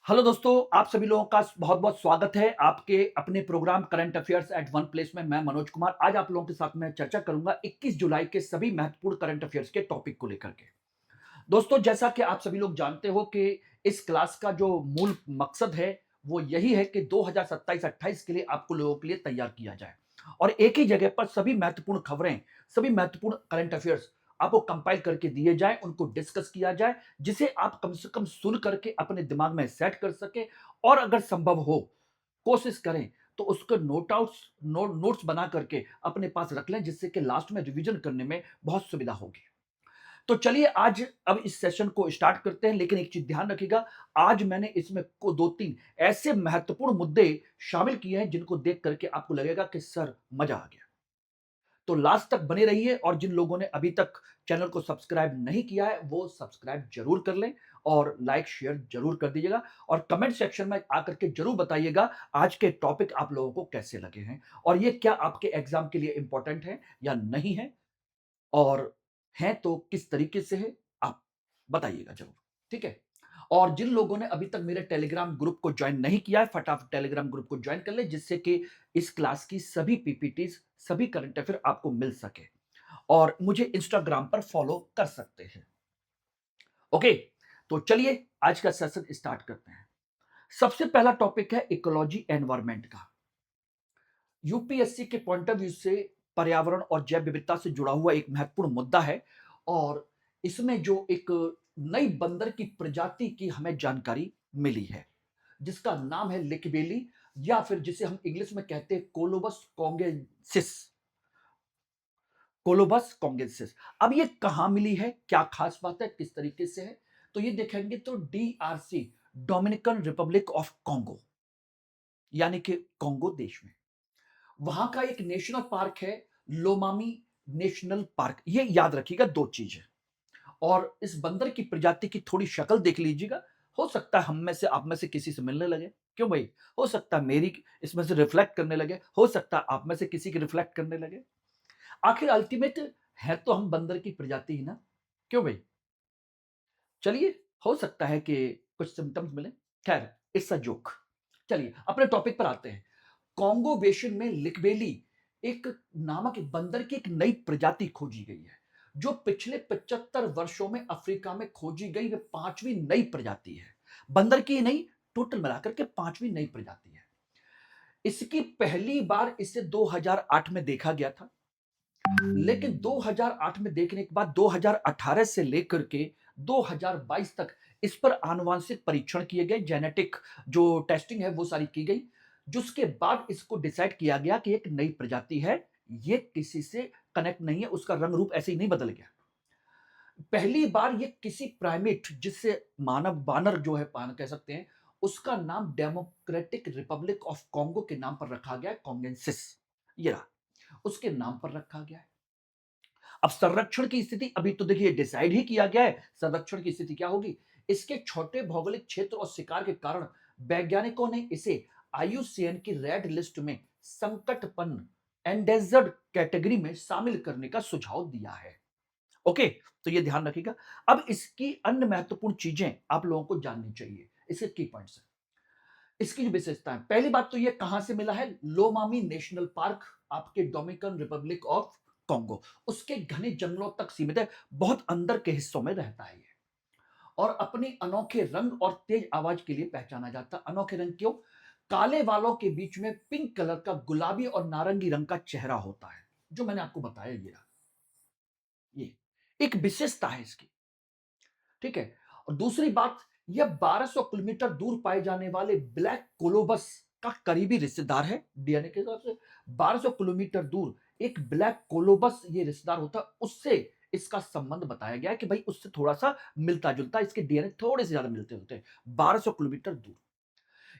Hello दोस्तों, आप सभी लोगों का बहुत-बहुत स्वागत है आपके अपने program current affairs at one place में। मैं मनोज कुमार आज आप लोगों के साथ मैं चर्चा करूंगा 21 जुलाई के सभी महत्वपूर्ण करंट अफेयर्स के टॉपिक को लेकर के। दोस्तों, जैसा कि आप सभी लोग जानते हो कि इस क्लास का जो मूल मकसद है वो यही है कि 2027-28 के लिए आपको लोगों के लिए तैयार किया जाए और एक ही जगह पर सभी महत्वपूर्ण खबरें, सभी महत्वपूर्ण करंट अफेयर्स आपको कंपाइल करके दिए जाएं, उनको डिस्कस किया जाए, जिसे आप कम से कम सुन करके अपने दिमाग में सेट कर सके और अगर संभव हो कोशिश करें तो उसको नोट्स बना करके अपने पास रख लें, जिससे कि लास्ट में रिवीजन करने में बहुत सुविधा होगी। तो चलिए आज अब इस सेशन को स्टार्ट करते हैं, लेकिन एक चीज ध्यान रखिएगा, आज मैंने इसमें को 2-3 ऐसे महत्वपूर्ण मुद्दे शामिल किए हैं जिनको देख करके आपको लगेगा कि सर मजा आ गया। तो लास्ट तक बने रहिए और जिन लोगों ने अभी तक चैनल को सब्सक्राइब नहीं किया है वो सब्सक्राइब जरूर कर लें और लाइक शेयर जरूर कर दीजिएगा और कमेंट सेक्शन में आकर के जरूर बताइएगा आज के टॉपिक आप लोगों को कैसे लगे हैं और ये क्या आपके एग्जाम के लिए इंपॉर्टेंट है या नहीं है, और हैं तो किस तरीके से है आप बताइएगा जरूर। ठीक है। और जिन लोगों ने अभी तक मेरे टेलीग्राम ग्रुप को ज्वाइन नहीं किया है फटाफट टेलीग्राम ग्रुप को ज्वाइन कर ले, जिससे कि इस क्लास की सभी पीपीटीज, सभी करंट अफेयर आपको मिल सके और मुझे इंस्टाग्राम पर फॉलो कर सकते हैं। ओके, तो चलिए आज का सेशन स्टार्ट करते हैं। सबसे पहला टॉपिक है इकोलॉजी एनवायरमेंट का। यूपीएससी के पॉइंट ऑफ व्यू से पर्यावरण और जैव विविधता से जुड़ा हुआ एक महत्वपूर्ण मुद्दा है और इसमें जो एक नई बंदर की प्रजाति की हमें जानकारी मिली है जिसका नाम है लिकबेली, या फिर जिसे हम इंग्लिश में कहते हैं कोलोबस कॉन्गेंसिस। अब ये कहां मिली है, क्या खास बात है, किस तरीके से है, तो ये देखेंगे तो DRC, Dominican Republic of Congo, यानी कि कॉन्गो देश में वहां का एक नेशनल पार्क है, लोमामी नेशनल पार्क। ये याद रखिएगा, दो चीज है। और इस बंदर की प्रजाति की थोड़ी शक्ल देख लीजिएगा, हो सकता है हम में से आप में से किसी से मिलने लगे, क्यों भाई, हो सकता है मेरी इसमें से रिफ्लेक्ट करने लगे, हो सकता है आप में से किसी की रिफ्लेक्ट करने लगे। आखिर अल्टीमेट है तो हम बंदर की प्रजाति ही ना, क्यों भाई। चलिए, हो सकता है कि कुछ सिम्टम्स मिले, खैर इट्स अ जोक। चलिए अपने टॉपिक पर आते हैं। कॉन्गो बेसिन में लिकबेली एक नामक एक बंदर की एक नई प्रजाति खोजी गई है जो पिछले 75 वर्षों में अफ्रीका में खोजी गई वे पांचवी नई प्रजाति है। बंदर की नई, टोटल मिलाकर के पांचवी नई प्रजाति है। इसकी पहली बार इसे 2008 में देखा गया था, लेकिन 2008 में देखने के बाद 2018 से लेकर के 2022 तक इस पर आनुवांशिक परीक्षण किए गए, जेनेटिक जो टेस्टिंग है वो सारी की गई, जिसके बाद इसको डिसाइड किया गया कि एक नई प्रजाति है, ये किसी से कनेक्ट नहीं है, उसका रंग रूप ऐसे ही नहीं बदल गया। पहली बार ये किसी प्राइमेट, जिससे मानव बानर जो है पान कह सकते हैं, उसका नाम डेमोक्रेटिक रिपब्लिक ऑफ कॉन्गो के नाम पर रखा गया है, कॉन्गेंसिस, ये रहा, उसके नाम पर रखा गया है। अब संरक्षण की स्थिति अभी तो देखिए डिसाइड ही किया गया है, संरक्षण की स्थिति क्या होगी। इसके छोटे भौगोलिक क्षेत्र और शिकार के कारण वैज्ञानिकों ने इसे आईयूसीएन की रेड लिस्ट में संकटपन्न, एंडेजर्ड कैटेगरी में शामिल करने का सुझाव दिया है। ओके, तो ये ध्यान रखिएगा। अब इसकी अन्य महत्वपूर्ण चीजें आप लोगों को जाननी चाहिए, इसके की पॉइंट्स हैं, इसकी जो विशेषता है। पहली बात तो ये कहां से मिला है, लोमामी नेशनल पार्क, आपके डोमिनिकन रिपब्लिक ऑफ कॉन्गो, उसके घने जंगलों तक सीमित है, बहुत अंदर के हिस्सों में रहता है ये, और अपने अनोखे रंग और तेज आवाज के लिए पहचाना जाता है। अनोखे रंग क्यों, काले बालों के बीच में पिंक कलर का गुलाबी और नारंगी रंग का चेहरा होता है, जो मैंने आपको बताया, ये एक विशेषता है इसकी। ठीक है। और दूसरी बात, यह 1200 किलोमीटर दूर पाए जाने वाले ब्लैक कोलोबस का करीबी रिश्तेदार है, डीएनए के हिसाब से 1200 किलोमीटर दूर एक ब्लैक कोलोबस ये रिश्तेदार होता है, उससे इसका संबंध बताया गया है कि भाई उससे थोड़ा सा मिलता जुलता, इसके डीएनए थोड़े से ज्यादा मिलते होते हैं 1200 किलोमीटर दूर।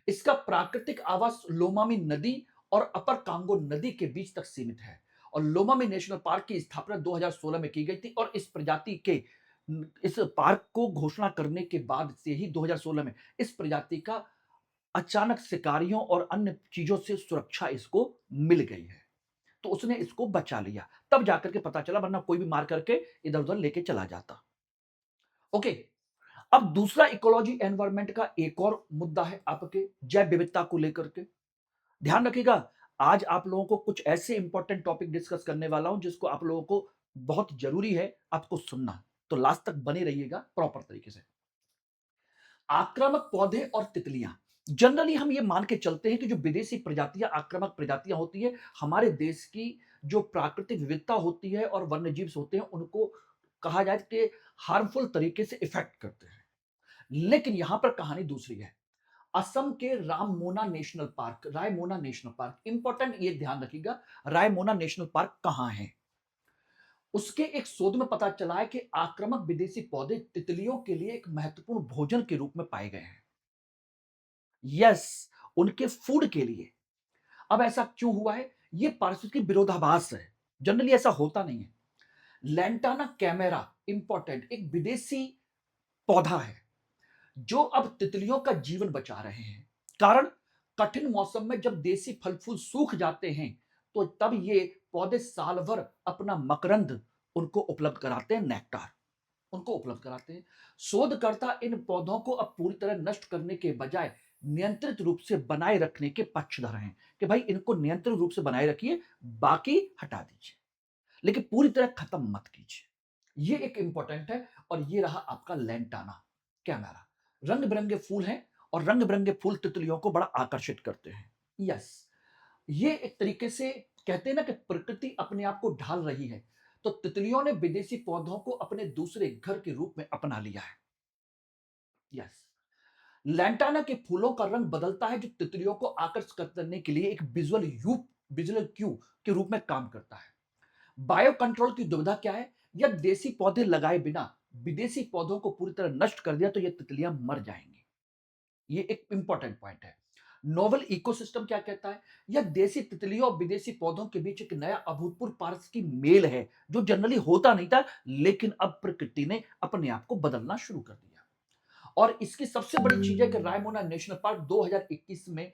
इसका प्राकृतिक आवास लोमामी नदी और अपर कांगो नदी के बीच तक सीमित है, और लोमामी नेशनल पार्क की स्थापना 2016 में की गई थी, और इस प्रजाति के इस पार्क को घोषणा करने के बाद से ही 2016 में इस प्रजाति का अचानक शिकारियों और अन्य चीजों से सुरक्षा इसको मिल गई है, तो उसने इसको बचा लिया, तब जाकर के पता चला, वरना कोई भी मार करके इधर उधर लेके चला जाता। ओके, अब दूसरा इकोलॉजी एनवायरनमेंट का एक और मुद्दा है आपके जैव विविधता को लेकर के। ध्यान रखिएगा, आज आप लोगों को कुछ ऐसे इंपॉर्टेंट टॉपिक डिस्कस करने वाला हूं जिसको आप लोगों को बहुत जरूरी है आपको सुनना। तो लास्ट तक बने रहिएगा प्रॉपर तरीके से। आक्रामक पौधे और तितलियां, जनरली हम ये मान के चलते हैं कि जो विदेशी प्रजातियां आक्रामक प्रजातियां होती है, हमारे देश की जो प्राकृतिक विविधता होती है और वन्यजीव होते हैं उनको कहा जाए कि हार्मफुल तरीके से इफेक्ट करते हैं। लेकिन यहां पर कहानी दूसरी है। असम के Raimona national park, Raimona national park, important ये ध्यान रखिएगा, रायमोना नेशनल पार्क कहां है। उसके एक शोध में पता चला है कि आक्रामक विदेशी पौधे तितलियों के लिए एक महत्वपूर्ण भोजन के रूप में पाए गए हैं। यस, उनके फूड के लिए। अब ऐसा क्यों हुआ है? ये पारिस्थितिक विरोधाभास है, जनरली ऐसा होता नहीं है। लैंटाना कैमेरा, इंपॉर्टेंट, एक विदेशी पौधा है जो अब तितलियों का जीवन बचा रहे हैं। कारण, कठिन मौसम में जब देसी फल फूल सूख जाते हैं तो तब ये पौधे साल भर अपना मकरंद उनको उपलब्ध कराते हैं, नेक्टार उनको उपलब्ध कराते हैं। शोधकर्ता इन पौधों को अब पूरी तरह नष्ट करने के बजाय नियंत्रित रूप से बनाए रखने के पक्षधर हैं कि भाई इनको नियंत्रित रूप से बनाए रखिए, बाकी हटा दीजिए, लेकिन पूरी तरह खत्म मत कीजिए। ये एक इंपॉर्टेंट है। और ये रहा आपका लैंटाना कैमेरा। रंग बिरंगे फूल हैं और रंग बिरंगे फूल तितलियों को बड़ा आकर्षित करते हैं। यस, ये एक तरीके से कहते हैं ना कि प्रकृति अपने आप को ढाल रही है, तो तितलियों ने विदेशी पौधों को अपने दूसरे घर के रूप में अपना लिया है। यस, लैंटाना के फूलों का रंग बदलता है जो तितलियों को आकर्षित करने के लिए एक विजुअल क्यू के रूप में काम करता है। बायो कंट्रोल की दुविधा क्या है? यदि देसी पौधे लगाए बिना विदेशी पौधों को पूरी तरह नष्ट कर दिया तो ये तितलियां मर जाएंगी। ये एक इंपॉर्टेंट पॉइंट है। नोवल इकोसिस्टम क्या कहता है? यह देसी तितलियों और विदेशी पौधों के बीच एक नया अभूतपूर्व पारिस्थितिक मेल है जो जनरली होता नहीं था, लेकिन अब प्रकृति ने अपने आप को बदलना शुरू कर दिया। और इसकी सबसे बड़ी चीज है कि रायमोना नेशनल पार्क 2021 में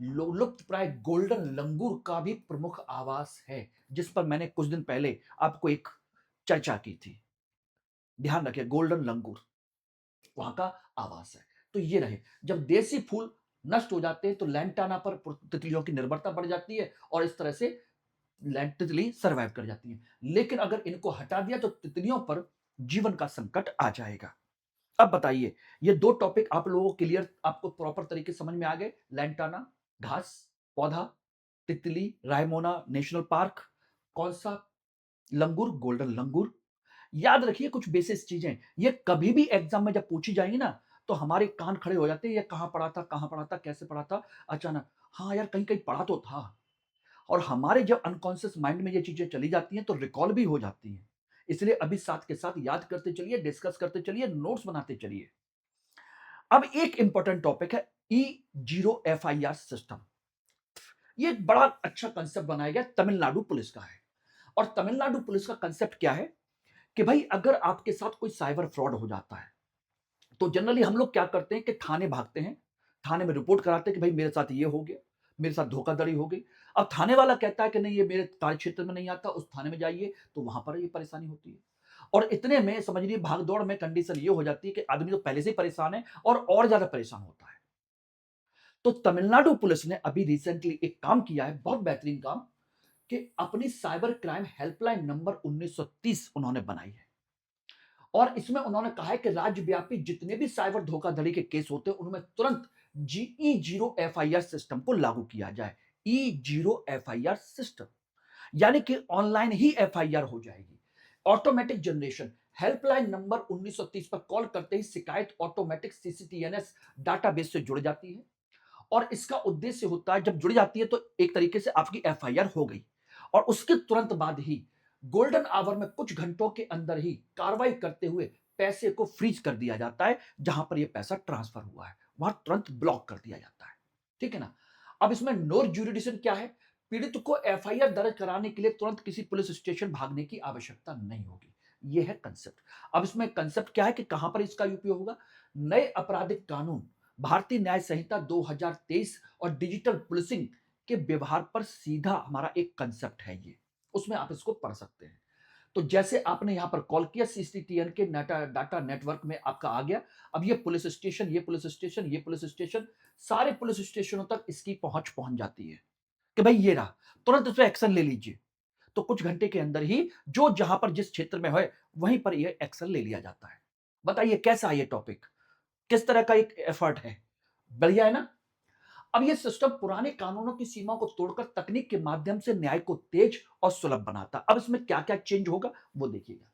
लुप्त प्राय गोल्डन लंगूर का भी प्रमुख आवास है, जिस पर मैंने कुछ दिन पहले आपको एक चर्चा की थी। ध्यान रखिए, गोल्डन लंगूर वहां का आवास है। तो ये रहे, जब देसी फूल नष्ट हो जाते हैं तो लैंटाना पर तितलियों की निर्भरता बढ़ जाती है और इस तरह से तितली सरवाइव कर जाती है। लेकिन अगर इनको हटा दिया तो तितलियों पर जीवन का संकट आ जाएगा। अब बताइए, ये दो टॉपिक आप लोगों को क्लियर, आपको प्रॉपर तरीके से समझ में आ गए? लैंटाना घास पौधा, तितली रायमोना नेशनल पार्क, कौन सा लंगूर, गोल्डन लंगूर। याद रखिए कुछ बेसिक चीजें, ये कभी भी एग्जाम में जब पूछी जाएंगी ना तो हमारे कान खड़े हो जाते हैं, ये कहां पढ़ा था, कहां पढ़ा था, कैसे पढ़ा था, अचानक हाँ यार कहीं कहीं पढ़ा तो था। और हमारे जब अनकॉन्शियस माइंड में ये चीजें चली जाती हैं तो रिकॉल भी हो जाती हैं। इसलिए अभी साथ के साथ याद करते चलिए, डिस्कस करते चलिए, नोट्स बनाते चलिए। अब एक इंपॉर्टेंट टॉपिक है E0FIR सिस्टम। ये एक बड़ा अच्छा कंसेप्ट बनाया गया, तमिलनाडु पुलिस का है। और तमिलनाडु पुलिस का कंसेप्ट क्या है कि भाई अगर आपके साथ कोई साइबर फ्रॉड हो जाता है तो जनरली हम लोग क्या करते हैं कि थाने भागते हैं, थाने में रिपोर्ट कराते हैं कि भाई मेरे साथ ये हो गया, मेरे साथ धोखाधड़ी हो गई। अब थाने वाला कहता है कि नहीं ये मेरे कार्य क्षेत्र में नहीं आता, उस थाने में जाइए, तो वहां पर ये परेशानी होती है। और इतने में समझ लीजिए भाग दौड़ में कंडीशन ये हो जाती है कि आदमी तो पहले से ही परेशान है और ज्यादा परेशान होता है। तो तमिलनाडु पुलिस ने अभी रिसेंटली एक काम किया है, बहुत बेहतरीन काम, कि अपनी साइबर क्राइम हेल्पलाइन नंबर 1930 उन्होंने बनाई है। और इसमें उन्होंने कहा है कि राज्यव्यापी जितने भी साइबर धोखाधड़ी के केस होते हैं उनमें तुरंत E0FIR सिस्टम को लागू किया जाए। E0FIR सिस्टम यानी कि ऑनलाइन ही एफआईआर हो जाएगी। ऑटोमेटिक जनरेशन, हेल्पलाइन नंबर 1930 पर कॉल करते ही शिकायत ऑटोमेटिक सीसीटीएनएस डाटाबेस से जुड़ जाती है। और इसका उद्देश्य होता है, जब जुड़ जाती है तो एक तरीके से आपकी एफआईआर हो गई और उसके तुरंत बाद ही गोल्डन आवर में कुछ घंटों के अंदर ही कार्रवाई करते हुए पैसे को फ्रीज कर दिया जाता है। जहां पर यह पैसा ट्रांसफर हुआ है वहां तुरंत ब्लॉक कर दिया जाता है। ठीक है ना? अब इसमें नो ज्यूरिडिक्शन क्या है? पीड़ित को एफआईआर दर्ज कराने के लिए तुरंत किसी पुलिस स्टेशन भागने की आवश्यकता नहीं होगी। यह है कंसेप्ट। अब इसमें कंसेप्ट क्या है कि कहां पर इसका उपयोग होगा? नए आपराधिक कानून, भारतीय न्याय संहिता 2023 और डिजिटल पुलिसिंग के व्यवहार पर सीधा हमारा एक कंसेप्ट है ये, उसमें आप इसको पढ़ सकते हैं। तो जैसे आपने यहां पर कॉल किया, सीसीटीएन के डाटा डाटा नेटवर्क में आपका आ गया। अब ये पुलिस स्टेशन, ये पुलिस स्टेशन, ये पुलिस स्टेशन, सारे पुलिस स्टेशनों तक इसकी पहुंच जाती है कि भाई ये रहा, तुरंत उस पर एक्शन ले लीजिए। तो कुछ घंटे के अंदर ही जो जहां पर जिस क्षेत्र में है वहीं पर यह एक्शन ले लिया जाता है। बताइए कैसा है ये टॉपिक, किस तरह का एक एफर्ट है? बढ़िया है ना? अब ये सिस्टम पुराने कानूनों की सीमा को तोड़कर तकनीक के माध्यम से न्याय को तेज और सुलभ बनाता। अब इसमें क्या क्या चेंज होगा वो देखिएगा।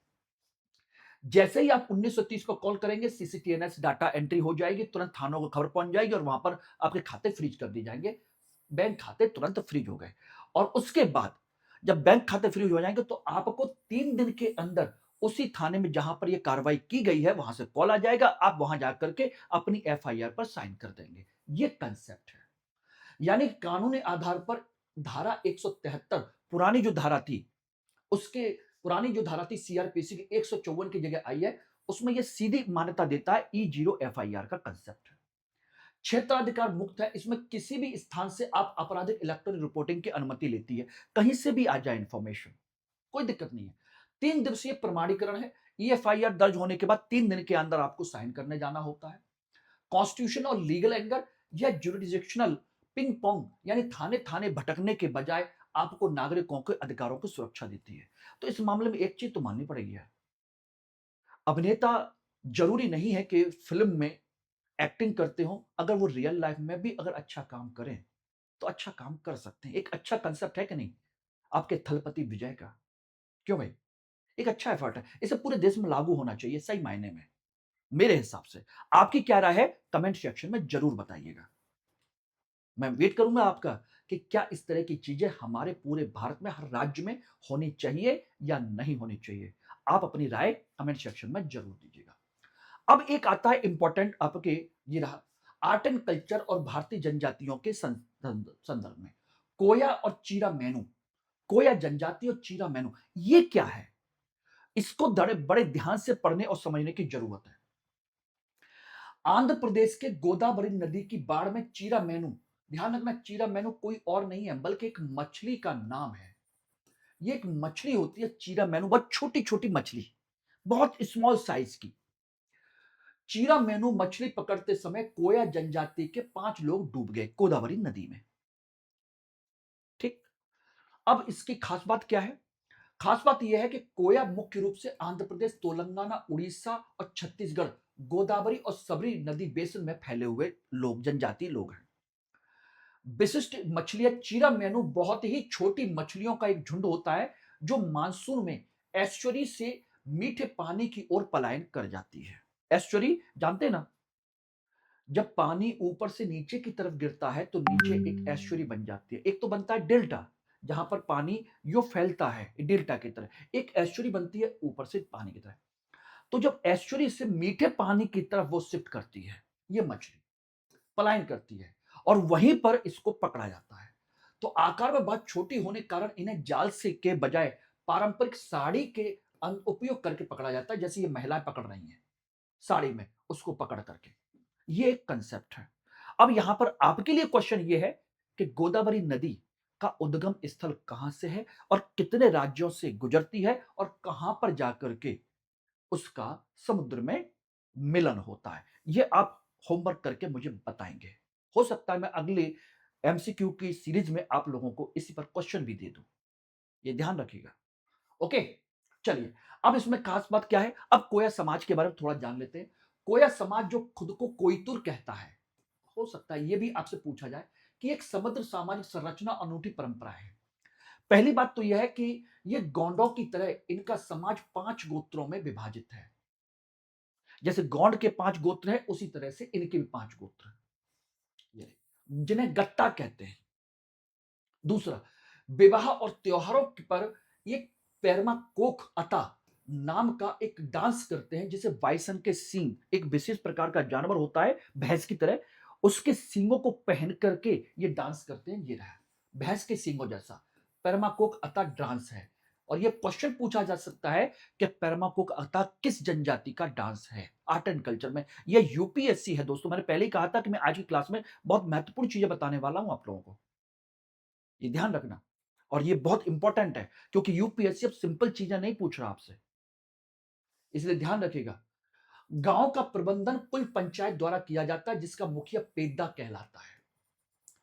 जैसे ही आप 1930 पर कॉल करेंगे, सीसीटीएनएस डाटा एंट्री हो जाएगी, तुरंत थानों को खबर पहुंच जाएगी और वहां पर आपके खाते फ्रीज कर दिए जाएंगे। बैंक खाते तुरंत फ्रीज हो गए। और उसके बाद जब बैंक खाते फ्रीज हो जाएंगे तो आपको 3 दिन के अंदर उसी थाने में जहां पर यह कार्रवाई की गई है वहां से कॉल आ जाएगा, आप वहां जाकर के अपनी एफआईआर पर साइन कर देंगे। ये कंसेप्ट है। यानी कानूनी आधार पर धारा 173 पुरानी जो धारा थी, उसके पुरानी जो धारा थी सीआरपीसी की 154 की जगह आई है, उसमें यह सीधी मान्यता देता है ई0 एफआईआर का कंसेप्ट है। क्षेत्राधिकार मुक्त है, इसमें किसी भी स्थान से आप आपराधिक इलेक्ट्रॉनिक रिपोर्टिंग की अनुमति लेती है, कहीं से भी आ जाए इंफॉर्मेशन, कोई दिक्कत नहीं है। 3 दिवसीय प्रमाणीकरण है। ईएफआईआर दर्ज होने के बाद 3 दिन के अंदर आपको साइन करने जाना होता है। कॉन्स्टिट्यूशन और लीगल एंगर या जुरिडिक्शनल पिंग पोंग, यानी थाने थाने भटकने के बजाय आपको नागरिकों के अधिकारों की सुरक्षा देती है। तो इस मामले में एक चीज तो माननी पड़ेगी यार, अभिनेता जरूरी नहीं है कि फिल्म में एक्टिंग करते हो, अगर वो रियल लाइफ में भी अगर अच्छा काम करें तो अच्छा काम कर सकते हैं। एक अच्छा कंसेप्ट है कि नहीं आपके थलपति विजय का? क्यों भाई? एक अच्छा एफर्ट है, इसे पूरे देश में लागू होना चाहिए सही मायने में, मेरे हिसाब से। आपकी क्या राय है कमेंट सेक्शन में जरूर बताइएगा। मैं वेट करूंगा आपका कि क्या इस तरह की चीजें हमारे पूरे भारत में हर राज्य में होनी चाहिए या नहीं होनी चाहिए। आप अपनी राय कमेंट सेक्शन में जरूर दीजिएगा। अब एक आता है इंपॉर्टेंट आपके, ये रहा आर्ट एंड कल्चर और भारतीय जनजातियों के संदर्भ में, कोया और चीरा मेनू। कोया जनजाति और चीरा मेनू ये क्या है, इसको बड़े बड़े ध्यान से पढ़ने और समझने की जरूरत है। आंध्र प्रदेश के गोदावरी नदी की बाढ़ में चीरा मेनू, ध्यान रखना चीरा मेनू कोई और नहीं है बल्कि एक मछली का नाम है। ये एक मछली होती है चीरा मेनू, बहुत छोटी छोटी मछली, बहुत स्मॉल साइज की। चीरा मेनू मछली पकड़ते समय कोया जनजाति के 5 लोग डूब गए गोदावरी नदी में। ठीक। अब इसकी खास बात क्या है? खास बात यह है कि कोया मुख्य रूप से आंध्र प्रदेश, तेलंगाना, उड़ीसा और छत्तीसगढ़ गोदावरी और सबरी नदी बेसिन में फैले हुए लोग, जनजाति लोग हैं। विशिष्ट मछलियां चीरा मेनू बहुत ही छोटी मछलियों का एक झुंड होता है जो मानसून में एस्चुरी से मीठे पानी की ओर पलायन कर जाती है। एस्चुरी जानते हैं ना, जब पानी ऊपर से नीचे की तरफ गिरता है तो नीचे एक एस्चुरी बन जाती है। एक तो बनता है डेल्टा, जहां पर पानी यो फैलता है डेल्टा की तरह, एक एस्चुरी बनती है ऊपर से पानी की तरह। तो जब एस्चुरी से मीठे पानी की तरफ वो शिफ्ट करती है, ये मछली पलायन करती है और वहीं पर इसको पकड़ा जाता है। तो आकार में बहुत छोटी होने के कारण इन्हें जाल से के बजाय पारंपरिक साड़ी के उपयोग करके पकड़ा जाता है, जैसे ये महिलाएं पकड़ रही हैं साड़ी में उसको पकड़ करके। ये एक कंसेप्ट है। अब यहां पर आपके लिए क्वेश्चन ये है कि गोदावरी नदी का उद्गम स्थल कहां से है और कितने राज्यों से गुजरती है और कहां पर जाकर के उसका समुद्र में मिलन होता है, ये आप होमवर्क करके मुझे बताएंगे। हो सकता है मैं अगले एमसीक्यू की सीरीज में आप लोगों को इसी पर क्वेश्चन भी दे दूं, ये ध्यान रखिएगा। ओके, चलिए। अब इसमें खास बात क्या है, अब कोया समाज के बारे में थोड़ा जान लेते हैं। कोया समाज जो खुद को कोयतुर कहता है, हो सकता है ये भी आपसे पूछा जाए कि एक समग्र सामाजिक संरचना, अनूठी परंपरा है। पहली बात तो यह है कि ये गोंडों की तरह इनका समाज 5 गोत्रों में विभाजित है। जैसे गौंड के 5 गोत्र हैं उसी तरह से इनके भी 5 गोत्र हैं, जिन्हें गट्टा कहते हैं। दूसरा, विवाह और त्योहारों पर ये पेरमा कोख अता नाम का एक डांस करते हैं, जिसे बाइसन के सींग, एक विशेष प्रकार का जानवर होता है भैंस की तरह, उसके सींगों को पहन करके ये डांस करते हैं। ये रहा भैंस के सींगों जैसा पेरमाकोक अता डांस है। और ये क्वेश्चन पूछा जा सकता है कि पेरमाकोक अता किस जनजाति का डांस है आर्ट एंड कल्चर में। ये यूपीएससी है दोस्तों, मैंने पहले ही कहा था कि मैं आज की क्लास में बहुत महत्वपूर्ण चीजें बताने वाला हूं आप लोगों को, ये ध्यान रखना। और ये बहुत इंपॉर्टेंट है क्योंकि यूपीएससी अब सिंपल चीजें नहीं पूछ रहा आपसे, इसलिए ध्यान रखिएगा। गांव का प्रबंधन कुल पंचायत द्वारा किया जाता है जिसका मुखिया पेद्दा कहलाता है।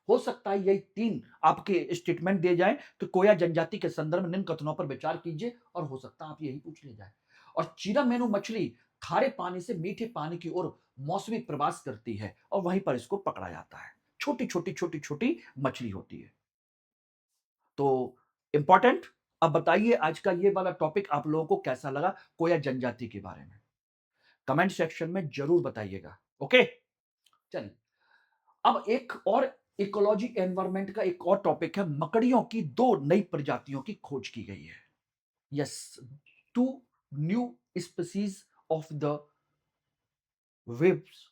हो सकता है यही तीन आपके स्टेटमेंट दिए जाएं कि कोया जनजाति के संदर्भ में निम्न कथनों पर विचार कीजिए, और हो सकता है आप यही पूछ ले जाए। और चीरा मेनू मछली खारे पानी से मीठे पानी की ओर मौसमी प्रवास करती है और वहीं पर इसको पकड़ा जाता है। छोटी छोटी मछली होती है। तो इंपॉर्टेंट। अब बताइए आज का ये वाला टॉपिक आप लोगों को कैसा लगा, कोया जनजाति के बारे में कमेंट सेक्शन में जरूर बताइएगा। ओके, चलिए अब एक और इकोलॉजी एनवायरमेंट का एक और टॉपिक है, मकड़ियों की दो नई प्रजातियों की खोज की गई है। Yes, two new species of the webs,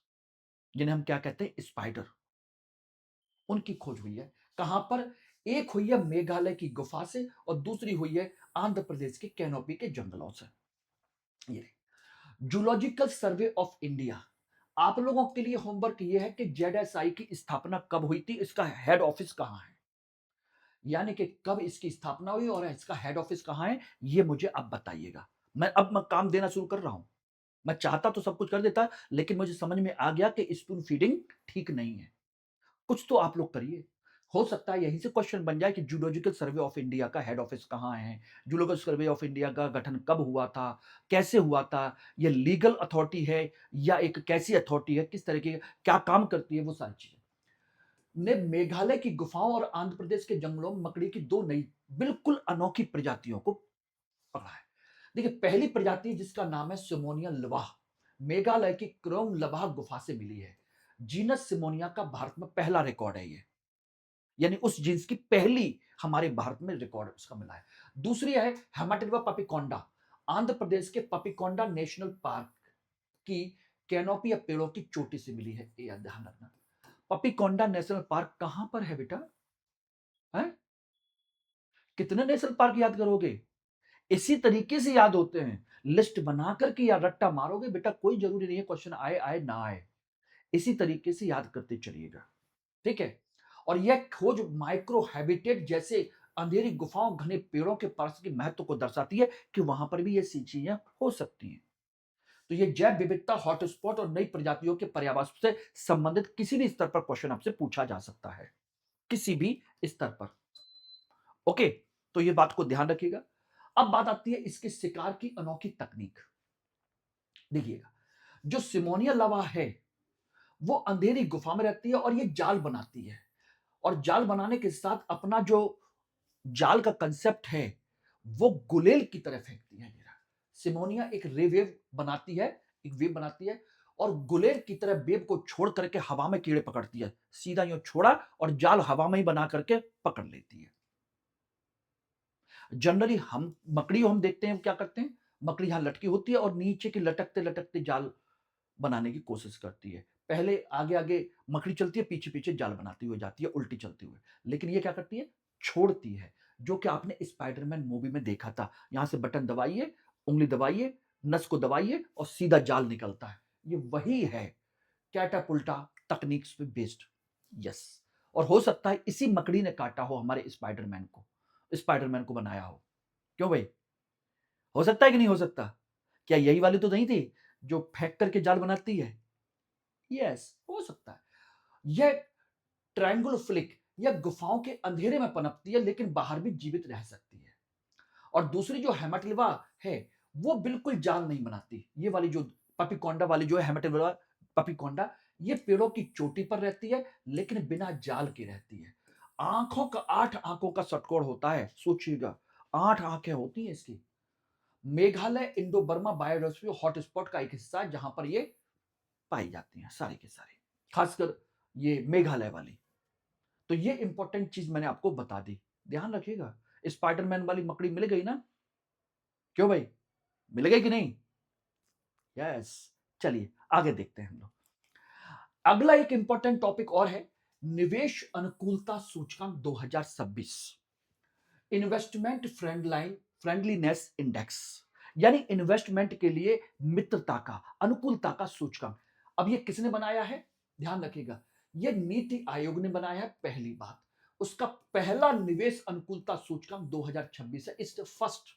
जिन्हें हम क्या कहते हैं, स्पाइडर, उनकी खोज हुई है। कहां पर? एक हुई है मेघालय की गुफा से और दूसरी हुई है आंध्र प्रदेश के कैनोपी के जंगलों से। ये जूलॉजिकल सर्वे ऑफ इंडिया, आप लोगों के लिए होमवर्क ये है कि जेडएसआई की स्थापना कब हुई थी, इसका हेड ऑफिस कहां है, यानी कि कब इसकी स्थापना हुई और इसका हेड ऑफिस कहां है, ये मुझे अब बताइएगा। मैं काम देना शुरू कर रहा हूं। मैं चाहता तो सब कुछ कर देता, लेकिन मुझे समझ में आ गया कि स्पून फीडिंग ठीक नहीं है। कुछ तो आप लोग करिए। हो सकता है यहीं से क्वेश्चन बन जाए कि जूलॉजिकल सर्वे ऑफ इंडिया का हेड ऑफिस कहां है, जूलॉजिकल सर्वे ऑफ इंडिया का गठन कब हुआ था, कैसे हुआ था, ये लीगल अथॉरिटी है या एक कैसी अथॉरिटी है, किस तरह की, क्या काम करती है, वो सारी चीजें। ने मेघालय की गुफाओं और आंध्र प्रदेश के जंगलों में मकड़ी की दो नई बिल्कुल अनोखी प्रजातियों को पकड़ा है। देखिए, पहली प्रजाति जिसका नाम है सिमोनिया लवाह, मेघालय की क्रोम लबाह गुफा से मिली है। जीनस सिमोनिया का भारत में पहला रिकॉर्ड है ये, यानी उस जींस की पहली हमारे भारत में रिकॉर्ड उसका मिला है। दूसरी है हेमाटिल्वा पपिकोंडा, आंध्र प्रदेश के पपिकोंडा नेशनल पार्क की कैनोपी या पेड़ों की चोटी से मिली है। ये ध्यान रखना। पपिकोंडा नेशनल पार्क कहां पर है बेटा? है? कितने नेशनल पार्क याद करोगे? इसी तरीके से याद होते हैं, लिस्ट बना करके या रट्टा मारोगे बेटा, कोई जरूरी नहीं है क्वेश्चन आए आए ना आए, इसी तरीके से याद करते चलिएगा। ठीक है। और यह खोज माइक्रो हैबिटेट जैसे अंधेरी गुफाओं, घने पेड़ों के पास के महत्व को दर्शाती है कि वहां पर भी ये चीजें हो सकती हैं। तो ये जैव विविधता, हॉटस्पॉट और नई प्रजातियों के पर्यावास से संबंधित किसी भी स्तर पर क्वेश्चन आपसे पूछा जा सकता है, किसी भी स्तर पर। ओके, तो ये बात को ध्यान रखिएगा। अब बात आती है इसके शिकार की अनोखी तकनीक। देखिएगा, जो सिमोनिया लवा है वो अंधेरी गुफा में रहती है और ये जाल बनाती है, और जाल बनाने के साथ अपना जो जाल का कंसेप्ट है वो गुलेल की तरह फेंकती है। मेरा सिमोनिया एक वेव बनाती है, एक वेव बनाती है और गुलेल की तरह वेव को छोड़ करके हवा में कीड़े पकड़ती है। सीधा यूं छोड़ा और जाल हवा में ही बना करके पकड़ लेती है। जनरली हम मकड़ी को हम देखते हैं क्या करते हैं, मकड़ी यहां लटकी होती है और नीचे की लटकते लटकते जाल बनाने की कोशिश करती है। पहले आगे आगे मकड़ी चलती है, पीछे पीछे जाल बनाती हुई जाती है, उल्टी चलती हुई। लेकिन ये क्या करती है, छोड़ती है, जो कि आपने स्पाइडरमैन मूवी में देखा था। यहां से बटन दबाइए, उंगली दबाइए, नस को दबाइए और सीधा जाल निकलता है। ये वही है, कैटापुल्टा तकनीक्स पे बेस्ड। यस, और हो सकता है इसी मकड़ी ने काटा हो हमारे स्पाइडरमैन को, स्पाइडरमैन को बनाया हो। क्यों भाई, हो सकता है कि नहीं हो सकता? क्या यही वाली तो नहीं थी जो फेंक करके जाल बनाती है? यस, हो सकता है। यह ट्रायंगुलर फ्लिक या गुफाओं के अंधेरे में पनपती है लेकिन बाहर भी जीवित रह सकती है। और दूसरी जो हेमाटिल्वा है वो बिल्कुल जाल नहीं बनाती। ये वाली जो पपिकोंडा वाली जो है हेमाटिल्वा पपिकोंडा, ये पेड़ों की चोटी पर रहती है लेकिन बिना जाल के रहती है। आंखों का 8 आंखों का षटकोण होता है, सोचिएगा 8 आंखें होती हैं इसकी। Meghalaya Indo Burma biodiversity hotspot का एक हिस्सा है जहां पर ये पाई जाती हैं सारी के सारी, खासकर ये मेघालय वाली। तो ये इंपॉर्टेंट चीज मैंने आपको बता दी, ध्यान रखिएगा। स्पाइडरमैन वाली मकड़ी मिल गई ना? क्यों भाई, मिल गई कि नहीं? यस। चलिए आगे देखते हैं हम लोग। अगला एक इंपॉर्टेंट टॉपिक और है, निवेश अनुकूलता सूचकांक 2026, इन्वेस्टमेंट फ्रेंडलीनेस इंडेक्स, यानी इन्वेस्टमेंट के लिए मित्रता का, अनुकूलता का सूचकांक। अब ये किसने बनाया है? ध्यान रखिएगा, ये नीति आयोग ने बनाया है, पहली बात। उसका पहला निवेश अनुकूलता सूचकांक 2026 है। इस फर्स्ट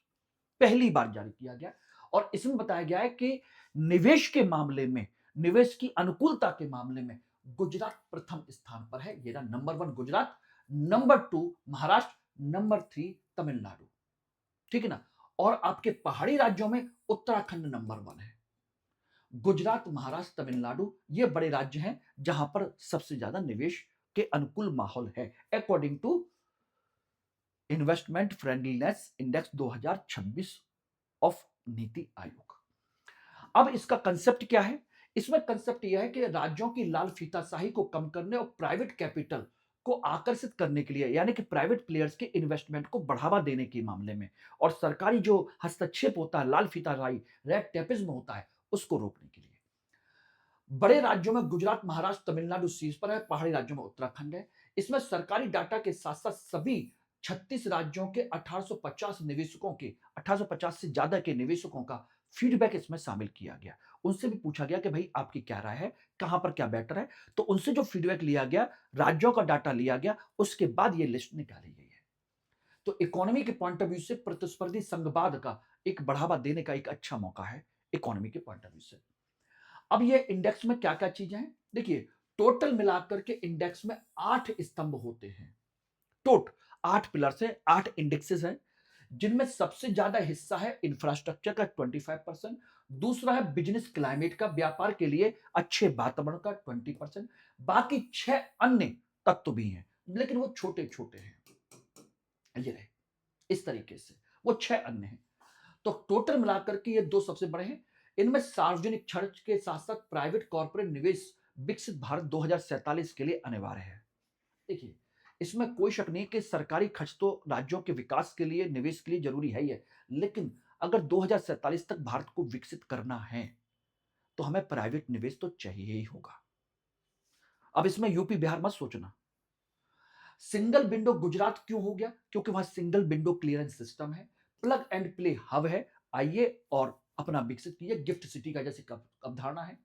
पहली बार जारी किया गया और इसमें बताया गया है कि निवेश के मामले में, निवेश की अनुकूलता के मामले में गुजरात प्रथम स्थान पर है। ये रहा number 1 Gujarat, number 2 Maharashtra, number 3 Tamil Nadu. ठीक है ना। और आपके पहाड़ी राज्यों में उत्तराखंड नंबर 1 है। गुजरात, महाराष्ट्र, तमिलनाडु ये बड़े राज्य हैं जहां पर सबसे ज्यादा निवेश के अनुकूल माहौल है according to investment friendliness index 2026 of NITI Aayog. अब इसका कंसेप्ट क्या है? इसमें कंसेप्ट यह है कि राज्यों की लाल फीताशाही को कम करने और प्राइवेट कैपिटल को आकर्षित करने के लिए, यानी कि प्राइवेट प्लेयर्स के इन्वेस्टमेंट को बढ़ावा देने के मामले में और सरकारी जो हस्तक्षेप होता है, लाल फीताशाही, रेड टेपिज्म होता है, उसको रोकने के लिए। बड़े राज्यों में गुजरात, महाराष्ट्र, तमिलनाडु शीर्ष पर है, पहाड़ी राज्यों में उत्तराखंड है। इसमें सरकारी डाटा के साथ साथ सभी 36 राज्यों के 1850 निवेशकों के, 1850 से ज्यादा के निवेशकों का फीडबैक इसमें शामिल किया गया। उनसे भी पूछा गया कि भाई आपकी क्या राय है, कहां पर क्या बेटर है। तो उनसे जो फीडबैक लिया गया, राज्यों का डाटा लिया गया, उसके बाद ये लिस्ट निकाली गई है। तो इकोनॉमी के पॉइंट ऑफ व्यू से प्रतिस्पर्धी संघवाद का एक बढ़ावा देने का एक अच्छा मौका है इकोनॉमी के पॉइंट ऑफ व्यू से। अब ये इंडेक्स में क्या क्या चीजें हैं देखिए। टोटल मिलाकर के इंडेक्स में 8 स्तंभ होते हैं। 8 पिलर्स हैं, 8 इंडेक्सेस हैं, जिनमें सबसे ज्यादा हिस्सा है इंफ्रास्ट्रक्चर का 25%, दूसरा है बिजनेस क्लाइमेट का, व्यापार के लिए अच्छे वातावरण का 20%, बाकी 6 अन्य तत्व भी हैं लेकिन वो छोटे छोटे हैं। ये रहे इस तरीके से, वो 6 अन्य हैं। तो टोटल मिलाकर के ये 2 सबसे बड़े हैं। इनमें सार्वजनिक खर्च के साथ साथ प्राइवेट कॉर्पोरेट निवेश विकसित भारत 2047 के लिए अनिवार्य है। देखिए, इसमें कोई शक नहीं कि सरकारी खर्च तो राज्यों के विकास के लिए, निवेश के लिए जरूरी है ही है, लेकिन अगर 2047 तक भारत को विकसित करना है तो हमें प्राइवेट निवेश तो चाहिए ही होगा। अब इसमें यूपी बिहार मत सोचना। सिंगल विंडो गुजरात क्यों हो गया? क्योंकि वहां सिंगल विंडो क्लियरेंस सिस्टम है, प्लग एंड प्ले हब है। आइए और अपना विकसित कीजिए, गिफ्ट सिटी का जैसे अवधारणा है।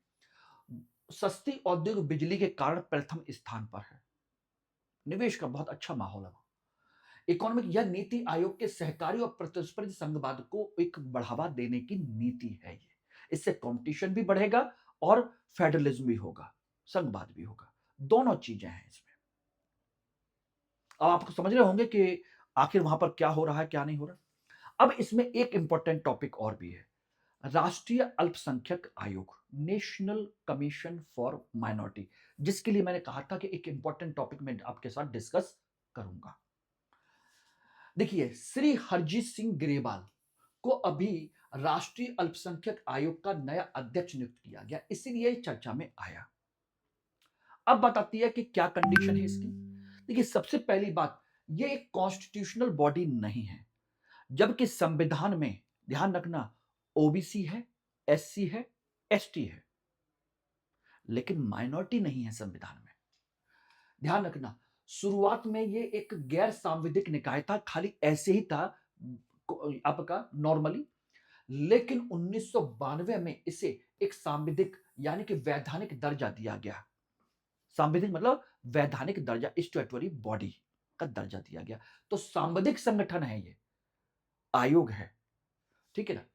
सस्ती औद्योगिक बिजली के कारण प्रथम स्थान पर है। निवेश का बहुत अच्छा माहौल है। इकोनॉमिक, यह नीति आयोग के सहकारी और प्रतिस्पर्धी संघवाद को एक बढ़ावा देने की नीति है। ये इससे कंपटीशन भी बढ़ेगा और फेडरलिज्म भी होगा, संघवाद भी होगा, दोनों चीजें हैं इसमें। अब आप समझ रहे होंगे कि आखिर वहां पर क्या हो रहा है, क्या नहीं हो रहा। अब इसमें एक इंपॉर्टेंट टॉपिक और भी है, राष्ट्रीय अल्पसंख्यक आयोग, नेशनल कमीशन फॉर माइनॉरिटी, जिसके लिए मैंने कहा था कि एक इंपॉर्टेंट टॉपिक मैं आपके साथ डिस्कस करूंगा। देखिए, श्री हरजीत सिंह ग्रेवाल को अभी राष्ट्रीय अल्पसंख्यक आयोग का नया अध्यक्ष नियुक्त किया गया, इसीलिए चर्चा में आया। अब बताती है कि क्या कंडीशन है इसकी। देखिए, सबसे पहली बात, ये एक कॉन्स्टिट्यूशनल बॉडी नहीं है, जबकि संविधान में, ध्यान रखना, ओबीसी है, एससी है, एसटी है, लेकिन माइनॉरिटी नहीं है संविधान में। ध्यान रखना, शुरुआत में ये एक गैर सांविधिक निकाय था, खाली ऐसे ही था आपका नॉर्मली, लेकिन 1992 में इसे एक सांविधिक यानी कि वैधानिक दर्जा दिया गया। सांविधिक मतलब वैधानिक दर्जा, स्टैट्यूटरी बॉडी का दर्जा दिया गया। तो सांविधिक संगठन है, ये आयोग है, ठीक है ना।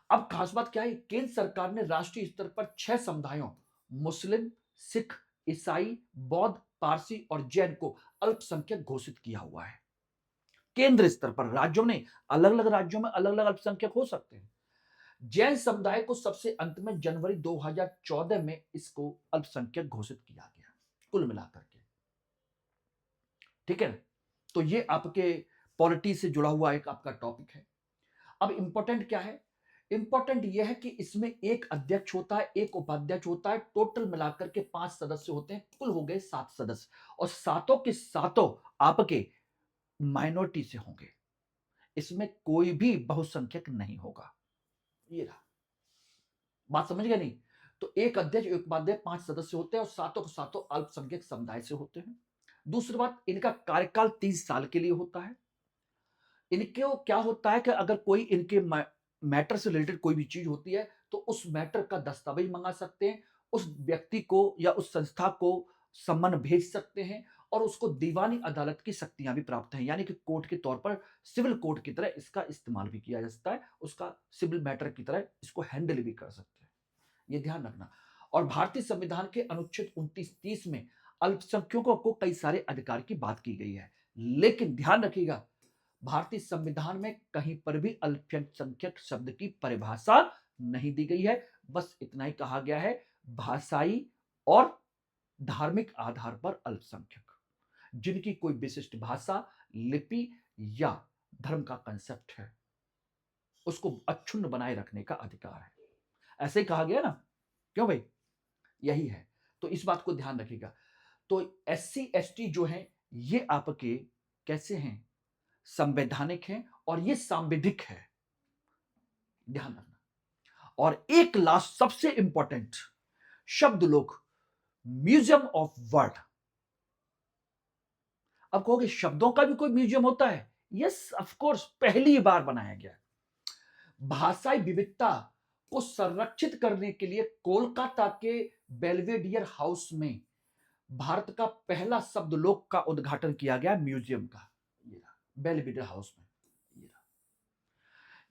अब खास बात क्या है, केंद्र सरकार ने राष्ट्रीय स्तर पर 6 समुदायों, मुस्लिम, सिख, ईसाई, बौद्ध, पारसी और जैन को अल्पसंख्यक घोषित किया हुआ है। केंद्र स्तर पर, राज्यों ने, अलग अलग राज्यों में अलग अलग अल्पसंख्यक हो सकते हैं। जैन समुदाय को सबसे अंत में जनवरी 2014 में इसको अल्पसंख्यक घोषित किया गया, कुल मिलाकर के, ठीक है ना। तो ये आपके पॉलिटी से जुड़ा हुआ एक आपका टॉपिक है। अब इंपॉर्टेंट क्या है? इंपॉर्टेंट यह है कि इसमें एक अध्यक्ष होता है, एक उपाध्यक्ष होता है, टोटल मिलाकर के 5 सदस्य होते हैं, कुल हो गए 7 सदस्य, और सातों के सातों आपके माइनॉरिटी से होंगे। इसमें कोई भी बहुसंख्यक नहीं होगा। ये रहा, बात समझ गए नहीं? तो एक अध्यक्ष, एक उपाध्यक्ष, 5 सदस्य होते हैं और सातों के सातों अल्पसंख्यक समुदाय से होते हैं। दूसरी बात, इनका कार्यकाल 30 साल के लिए होता है। इनके क्या होता है कि अगर कोई इनके मैटर से रिलेटेड कोई भी चीज होती है तो उस मैटर का दस्तावेज मंगा सकते हैं, उस व्यक्ति को या उस संस्था को सम्मन भेज सकते हैं और उसको दीवानी अदालत की शक्तियां भी प्राप्त हैं, यानी कि कोर्ट के तौर पर सिविल कोर्ट की तरह इसका इस्तेमाल भी किया जा सकता है, उसका सिविल मैटर की तरह इसको हैंडल भी कर सकते हैं, ये ध्यान रखना। और भारतीय संविधान के अनुच्छेद 29-30 में अल्पसंख्यकों को कई सारे अधिकार की बात की गई है, लेकिन ध्यान रखिएगा भारतीय संविधान में कहीं पर भी अल्पसंख्यक शब्द की परिभाषा नहीं दी गई है। बस इतना ही कहा गया है, भाषाई और धार्मिक आधार पर अल्पसंख्यक, जिनकी कोई विशिष्ट भाषा, लिपि या धर्म का कंसेप्ट है, उसको अक्षुण्ण बनाए रखने का अधिकार है। ऐसे ही कहा गया ना, क्यों भाई? यही है, तो इस बात को ध्यान रखिएगा। तो SC ST जो है ये आपके कैसे हैं? संवैधानिक हैं और ये सांविधिक है, ध्यान रखना। और एक लास्ट सबसे इंपॉर्टेंट शब्द लोग, म्यूजियम ऑफ वर्ड। अब कहोगे शब्दों का भी कोई म्यूजियम होता है? यस ऑफ कोर्स, पहली बार बनाया गया। भाषाई विविधता को संरक्षित करने के लिए कोलकाता के बेल्वेडियर हाउस में भारत का पहला शब्दलोक का उद्घाटन किया गया, म्यूजियम का, ये बेल्वेडियर हाउस में।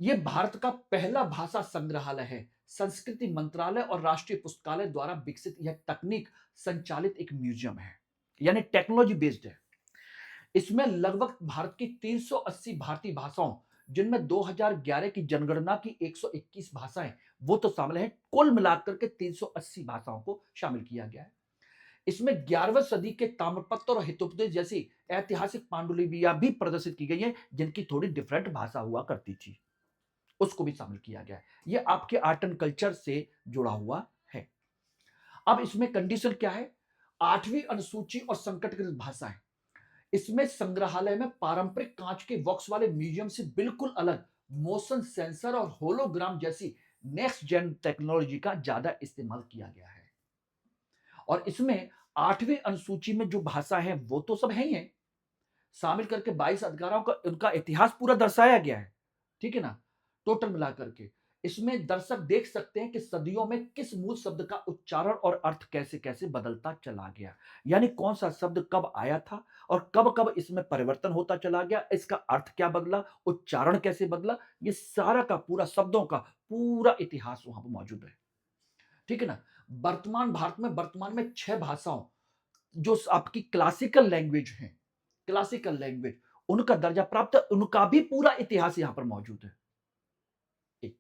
यह भारत का पहला भाषा संग्रहालय है। संस्कृति मंत्रालय और राष्ट्रीय पुस्तकालय द्वारा विकसित यह तकनीक संचालित एक म्यूजियम है, यानी टेक्नोलॉजी बेस्ड है। इसमें लगभग भारत की 380 भारतीय भाषाओं, जिनमें 2011 की जनगणना की 121 भाषाएं वो तो शामिल है, कुल मिलाकर के 380 भाषाओं को शामिल किया गया है। इसमें 11वीं सदी के ताम्रपत्र और हितोपदेश जैसी ऐतिहासिक पांडुलिपियां भी प्रदर्शित की गई हैं, जिनकी थोड़ी डिफरेंट भाषा हुआ करती थी, उसको भी शामिल किया गया है। ये आपके आर्ट एंड कल्चर से जुड़ा हुआ है। अब इसमें कंडीशन क्या है? 8वीं अनुसूची और संकटग्रस्त भाषाएं। इसमें संग्रहालय में पारंपरिक कांच के बॉक्स वाले म्यूजियम से बिल्कुल अलग मोशन सेंसर और होलोग्राम जैसी नेक्स्ट जेन टेक्नोलॉजी का ज्यादा इस्तेमाल किया गया है। और इसमें 8वीं अनुसूची में जो भाषा है वो तो सब है ही है, शामिल करके 22 अधिकारों का उनका इतिहास पूरा दर्शाया गया है, ठीक है ना। टोटल मिलाकर के इसमें दर्शक देख सकते हैं कि सदियों में किस मूल शब्द का उच्चारण और अर्थ कैसे कैसे बदलता चला गया, यानी कौन सा शब्द कब आया था और कब कब इसमें परिवर्तन होता चला गया, इसका अर्थ क्या बदला, उच्चारण कैसे बदला, ये सारा का पूरा शब्दों का पूरा इतिहास वहां पर मौजूद है, ठीक है ना। वर्तमान में 6 भाषाओं जो आपकी क्लासिकल लैंग्वेज है, क्लासिकल लैंग्वेज उनका दर्जा प्राप्त है, उनका भी पूरा इतिहास यहां पर मौजूद है, एक।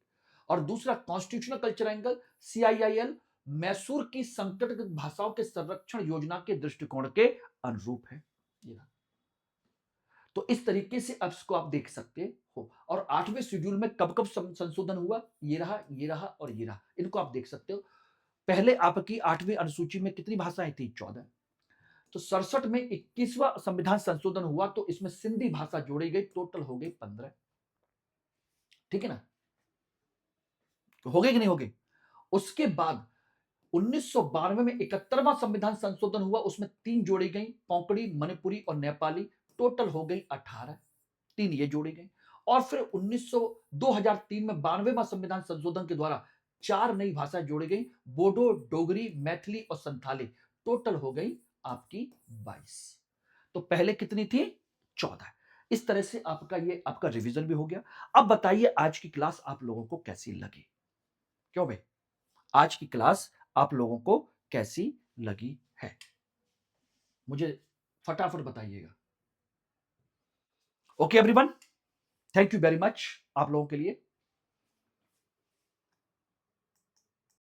और दूसरा constitutional culture angle, CIIL Mysore की संकटग्रस्त भाषाओं के संरक्षण योजना के दृष्टिकोण के अनुरूप है। तो इस तरीके से अब इसको आप देख सकते हो। और 8वें शेड्यूल में कब कब संशोधन हुआ, ये रहा, ये रहा और ये रहा, इनको आप देख सकते हो। पहले आपकी 8वीं अनुसूची में कितनी भाषाएं थी? 14। तो 67 में 21वां संविधान संशोधन हुआ, तो इसमें सिंधी भाषा जोड़ी गई, टोटल हो गई 15, ठीक है ना। हो गए कि नहीं हो गए? उसके बाद 1992 में 71वां संविधान संशोधन हुआ, उसमें 3 जोड़ी गई, कोंकणी, मणिपुरी और नेपाली, टोटल हो गई 18, 3 ये जोड़ी गई। और फिर 2003 में 92वां संविधान संशोधन के द्वारा 4 नई भाषाएं जोड़ी गई, बोडो, डोगरी, मैथिली और संथाली, टोटल हो गई आपकी 22। तो पहले कितनी थी? 14। इस तरह से आपका रिवीजन भी हो गया। अब बताइए आज की क्लास आप लोगों को कैसी लगी? क्यों भाई, आज की क्लास आप लोगों को कैसी लगी है? मुझे फटाफट बताइएगा। Okay everyone, thank you very much आप लोगों के लिए।